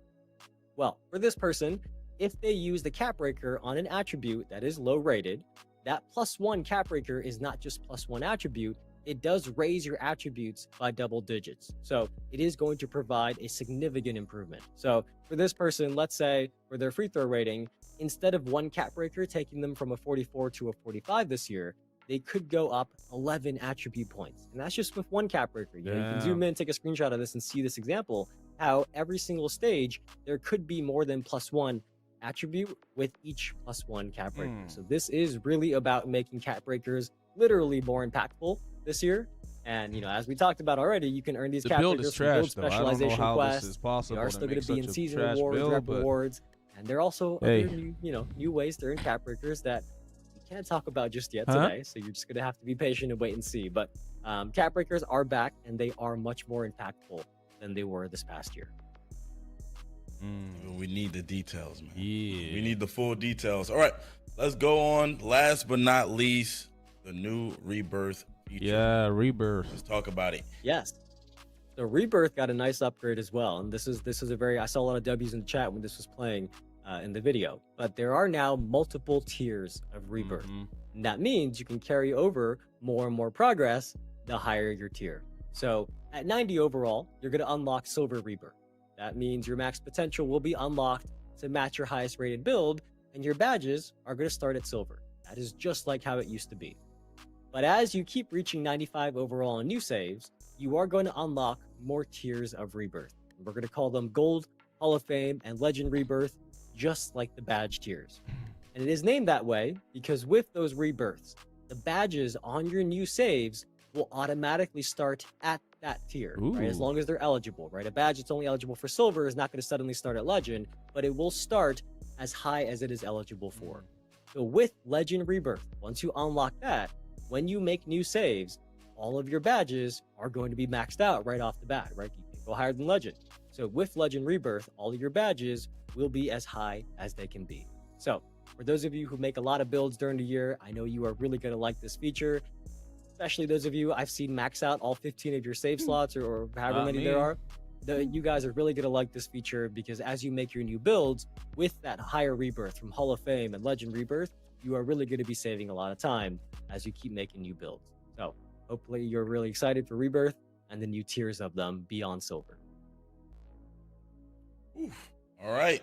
Well, for this person, if they use the cap breaker on an attribute that is low rated, that +1 cap breaker is not just +1 attribute, it does raise your attributes by double digits. So it is going to provide a significant improvement. So for this person, let's say for their free throw rating, instead of 1 cap breaker taking them from a 44 to a 45 this year, they could go up 11 attribute points. And that's just with 1 cap breaker. You know, you can zoom in, take a screenshot of this and see this example, how every single stage, there could be more than +1 attribute with each +1 cap breaker. So this is really about making cap breakers literally more impactful this year. And you know, as we talked about already, you can earn these cap breakers from build specialization quests. They are still going to be in season rewards, rep rewards, and they're also other new ways to earn cap breakers that we can't talk about just yet today. So you're just going to have to be patient and wait and see. But cap breakers are back, and they are much more impactful than they were this past year. We need the details, man. We need the full details. All right, let's go on. Last but not least, the new Rebirth feature. Rebirth. Let's talk about it. Yes. So Rebirth got a nice upgrade as well. And this is a very, I saw a lot of W's in the chat when this was playing in the video. But there are now multiple tiers of Rebirth. And that means you can carry over more and more progress the higher your tier. So at 90 overall, you're going to unlock Silver Rebirth. That means your max potential will be unlocked to match your highest rated build, and your badges are going to start at Silver. That is just like how it used to be. But as you keep reaching 95 overall on new saves, you are going to unlock more tiers of Rebirth. We're going to call them Gold, Hall of Fame, and Legend Rebirth, just like the badge tiers. And it is named that way because with those rebirths, the badges on your new saves will automatically start at that tier, right? As long as they're eligible, right? A badge that's only eligible for Silver is not going to suddenly start at Legend, but it will start as high as it is eligible for. So with Legend Rebirth, once you unlock that, when you make new saves, all of your badges are going to be maxed out right off the bat, right? You can go higher than Legend. So with Legend Rebirth, all of your badges will be as high as they can be. So for those of you who make a lot of builds during the year, I know you are really going to like this feature, especially those of you I've seen max out all 15 of your save slots or however many there are. You guys are really going to like this feature because as you make your new builds with that higher rebirth from Hall of Fame and Legend Rebirth, you are really going to be saving a lot of time as you keep making new builds. So hopefully you're really excited for Rebirth and the new tiers of them beyond Silver. All right.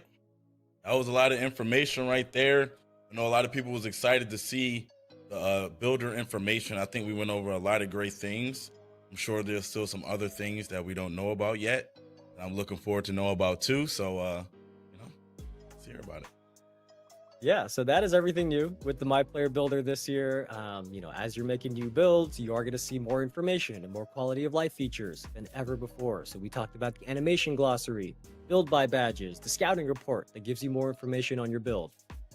That was a lot of information right there. I know a lot of people was excited to see the builder information. I think we went over a lot of great things. I'm sure there's still some other things that we don't know about yet. I'm looking forward to know about too. So, let's hear about it. Yeah, so that is everything new with the My Player Builder this year. As you're making new builds, you are going to see more information and more quality of life features than ever before. So we talked about the animation glossary, build by badges, the scouting report that gives you more information on your build.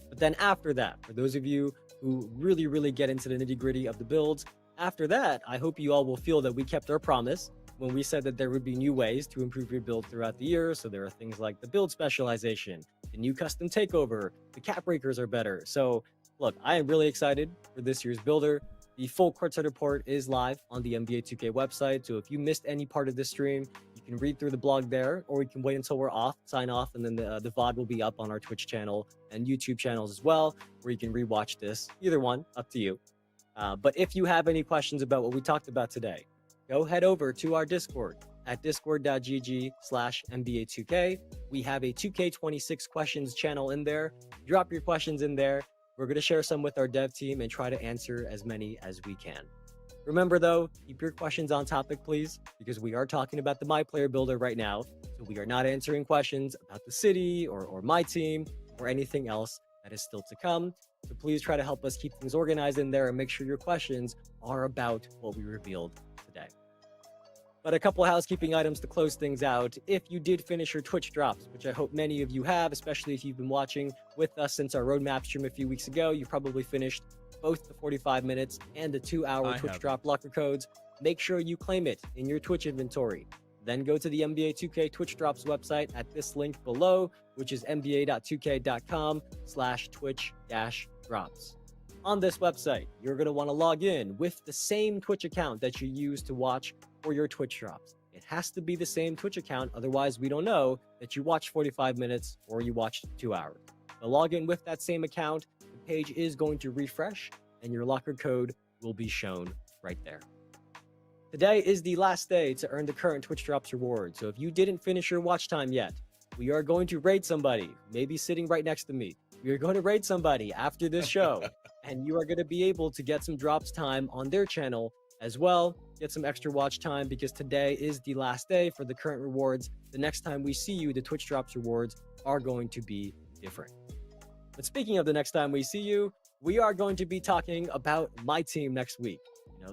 But then after that, for those of you who really, really get into the nitty-gritty of the builds, after that, I hope you all will feel that we kept our promise when we said that there would be new ways to improve your build throughout the year. So there are things like the build specialization, the new custom takeover, the cap breakers are better. So look, I am really excited for this year's builder. The full courtside report is live on the NBA 2K website. So if you missed any part of this stream, you can read through the blog there, or we can wait until we're off, sign off, and then the VOD will be up on our Twitch channel and YouTube channels as well, where you can rewatch this. Either one, up to you. But if you have any questions about what we talked about today, go head over to our Discord at discord.gg/NBA2K. We have a 2K26 questions channel in there. Drop your questions in there. We're going to share some with our dev team and try to answer as many as we can. Remember though, keep your questions on topic, please, because we are talking about the My Player Builder right now. So we are not answering questions about the city or my team or anything else that is still to come. So please try to help us keep things organized in there and make sure your questions are about what we revealed today. But a couple housekeeping items to close things out. If you did finish your Twitch drops, which I hope many of you have, especially if you've been watching with us since our roadmap stream a few weeks ago, you probably finished both the 45 minutes and the 2-hour Twitch drop locker codes. Make sure you claim it in your Twitch inventory. then go to the NBA 2K Twitch Drops website at this link below, which is nba.2k.com/twitch-drops. On this website, you're going to want to log in with the same Twitch account that you use to watch for your Twitch drops. It has to be the same Twitch account, otherwise we don't know that you watched 45 minutes or you watched 2 hours. So log in with that same account, the page is going to refresh, and your locker code will be shown right there. Today is the last day to earn the current Twitch Drops reward, so if you didn't finish your watch time yet, we are going to raid somebody, maybe sitting right next to me. We are going to raid somebody after this show, and you are going to be able to get some drops time on their channel as well, get some extra watch time, because today is the last day for the current rewards. The next time we see you, the Twitch Drops rewards are going to be different. But speaking of the next time we see you, we are going to be talking about my team next week.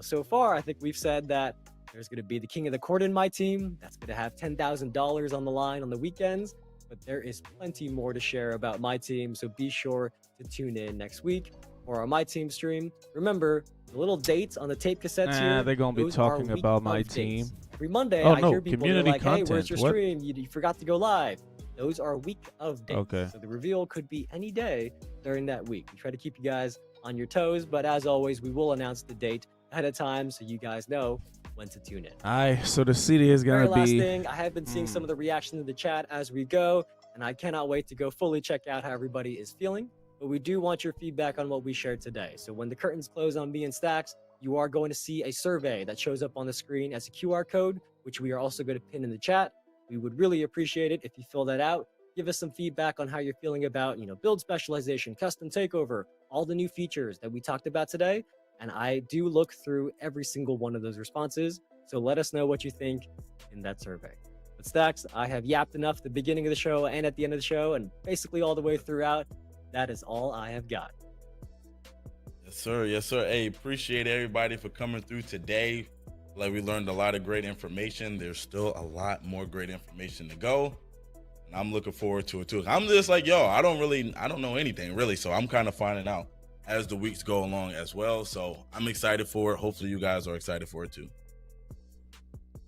So far, I think we've said that there's going to be the king of the court in my team. That's going to have $10,000 on the line on the weekends. But there is plenty more to share about my team, so be sure to tune in next week for our My Team stream. Remember, the little dates on the tape cassettes here, they're going to be talking about my team. Every Monday, I hear people community like, content. hey, where's your stream? You forgot to go live. Those are week of dates. Okay. So the reveal could be any day during that week. We try to keep you guys on your toes, but as always, we will announce the date ahead of time so you guys know when to tune in. So the city is going to be... Last thing, I have been seeing some of the reactions in the chat as we go, and I cannot wait to go fully check out how everybody is feeling. But we do want your feedback on what we shared today. So when the curtains close on me and Stacks, you are going to see a survey that shows up on the screen as a QR code, which we are also going to pin in the chat. We would really appreciate it if you fill that out. Give us some feedback on how you're feeling about, build specialization, custom takeover, all the new features that we talked about today. And I do look through every single one of those responses. So let us know what you think in that survey. But Stacks, I have yapped enough at the beginning of the show and at the end of the show, and basically all the way throughout. That is all I have got. Yes, sir. Yes, sir. Hey, appreciate everybody for coming through today. Like, we learned a lot of great information. There's still a lot more great information to go. And I'm looking forward to it too. I'm just like, I don't know anything really. So I'm kind of finding out as the weeks go along as well. So I'm excited for it. Hopefully you guys are excited for it too.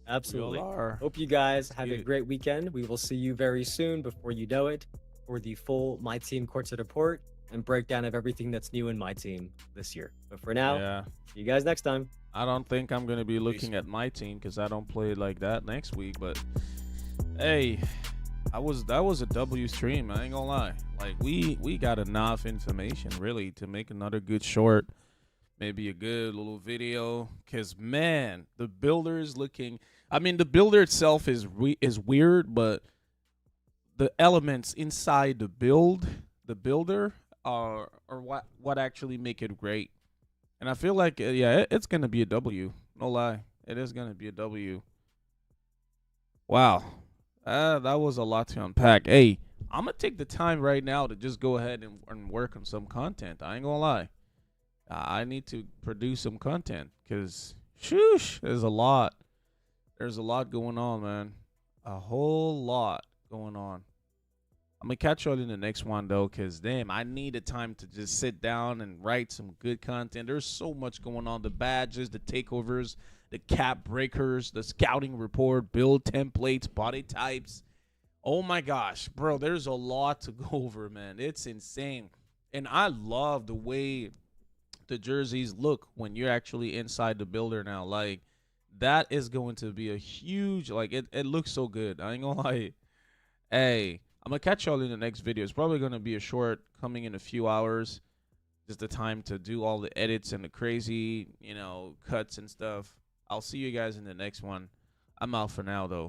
Absolutely. Hope you guys have a great weekend. We will see you very soon, before you know it, for the full My Team courtside report and breakdown of everything that's new in my team this year. But for now, see you guys next time. I don't think I'm going to be looking at my team because I don't play like that next week. But hey, that was a W stream. I ain't gonna lie. Like, we got enough information really to make another good short, maybe a good little video. Cause man, the builder is looking. I mean, the builder itself is weird, but the elements inside the builder are what actually make it great. And I feel like it's gonna be a W. No lie, it is gonna be a W. Wow. That was a lot to unpack. Hey, I'm going to take the time right now to just go ahead and work on some content. I ain't going to lie. I need to produce some content because, there's a lot. There's a lot going on, man. A whole lot going on. I'm going to catch y'all in the next one, though, because, damn, I need a time to just sit down and write some good content. There's so much going on. The badges, the takeovers, the cap breakers, the scouting report, build templates, body types. Oh my gosh, bro, there's a lot to go over, man. It's insane. And I love the way the jerseys look when you're actually inside the builder now. Like, that is going to be a huge, like, it looks so good. I ain't gonna lie. Hey, I'm gonna catch y'all in the next video. It's probably gonna be a short, coming in a few hours. Just the time to do all the edits and the crazy, cuts and stuff. I'll see you guys in the next one. I'm out for now, though.